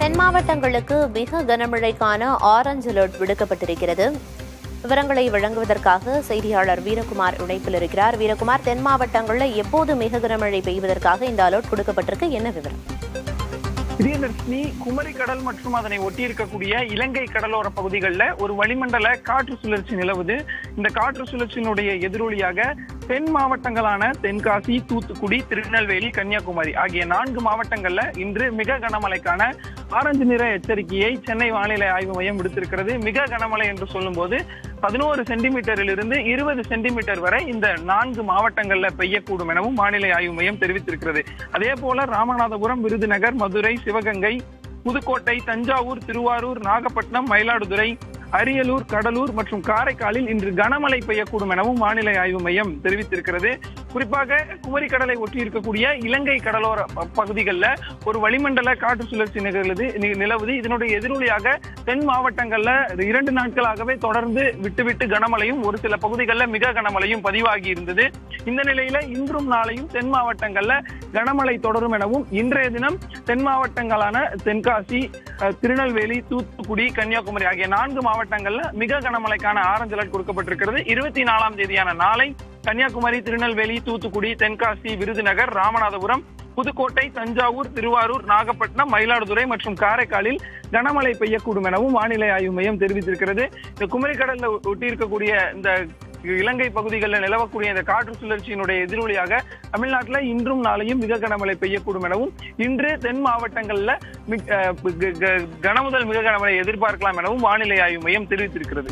தென் மாவட்டங்களுக்கு மிக கனமழைக்கான orange alert விடுக்கப்பட்டிருக்கிறது. விவரங்களை வழங்குவதற்காக செய்தியாளர் வீரகுமார் இணைப்பில் இருக்கிறார். வீரகுமார், தென் மாவட்டங்களில் எப்போது மிக கனமழை பெய்வதற்காக இந்த அலர்ட் கொடுக்கப்பட்டிருக்கு, என்ன விவரம்? பிரியதர்ஷினி, குமரி கடல் மற்றும் அதனை ஒட்டி இருக்கக்கூடிய இலங்கை கடலோர பகுதிகளில் ஒரு வளிமண்டல காற்று சுழற்சி நிலவுது. இந்த காற்று சுழற்சியினுடைய எதிரொலியாக தென் மாவட்டங்களான தென்காசி, தூத்துக்குடி, திருநெல்வேலி, கன்னியாகுமரி ஆகிய 4 மாவட்டங்கள்ல இன்று மிக கனமழைக்கான ஆரஞ்சு நிற எச்சரிக்கையை சென்னை வானிலை ஆய்வு மையம் விடுத்திருக்கிறது. மிக கனமழை என்று சொல்லும் போது 11 சென்டிமீட்டரிலிருந்து 20 சென்டிமீட்டர் வரை இந்த 4 மாவட்டங்கள்ல பெய்யக்கூடும் எனவும் வானிலை ஆய்வு மையம் தெரிவித்திருக்கிறது. அதே போல ராமநாதபுரம், விருதுநகர், மதுரை, சிவகங்கை, புதுக்கோட்டை, தஞ்சாவூர், திருவாரூர், நாகப்பட்டினம், மயிலாடுதுறை, அரியலூர், கடலூர் மற்றும் காரைக்காலில் இன்று கனமழை பெய்யக்கூடும் எனவும் வானிலை ஆய்வு மையம் தெரிவித்திருக்கிறது. குறிப்பாக குமரி கடலை ஒட்டி இருக்கக்கூடிய இலங்கை கடலோர பகுதிகளில் ஒரு வளிமண்டல காற்று சுழற்சி நிலவுது. இதனுடைய எதிரொலியாக தென் மாவட்டங்கள்ல 2 நாட்களாகவே தொடர்ந்து விட்டு கனமழையும் ஒரு சில பகுதிகளில் மிக கனமழையும் பதிவாகி இருந்தது. இந்த நிலையில இன்றும் நாளையும் தென் மாவட்டங்கள்ல கனமழை தொடரும் எனவும் இன்றைய தினம் தென் மாவட்டங்களான தென்காசி, திருநெல்வேலி, தூத்துக்குடி, கன்னியாகுமரி ஆகிய 4 மாவட்டங்கள்ல மிக கனமழைக்கான ஆரஞ்சு அலர்ட் கொடுக்கப்பட்டிருக்கிறது. 24ஆம் தேதியான நாளை கன்னியாகுமரி, திருநெல்வேலி, தூத்துக்குடி, தென்காசி, விருதுநகர், ராமநாதபுரம், புதுக்கோட்டை, தஞ்சாவூர், திருவாரூர், நாகப்பட்டினம், மயிலாடுதுறை மற்றும் காரைக்காலில் கனமழை பெய்யக்கூடும் எனவும் வானிலை ஆய்வு மையம் தெரிவித்திருக்கிறது. இந்த குமரி கடல்ல ஒட்டி இருக்கக்கூடிய இந்த இலங்கை பகுதிகளில் நிலவக்கூடிய இந்த காற்று சுழற்சியினுடைய எதிரொலியாக தமிழ்நாட்டில் இன்றும் நாளையும் மிக கனமழை பெய்யக்கூடும் எனவும் இன்று தென் மாவட்டங்கள்ல கனமுதல் மிக கனமழை எதிர்பார்க்கலாம் எனவும் வானிலை ஆய்வு மையம் தெரிவித்திருக்கிறது.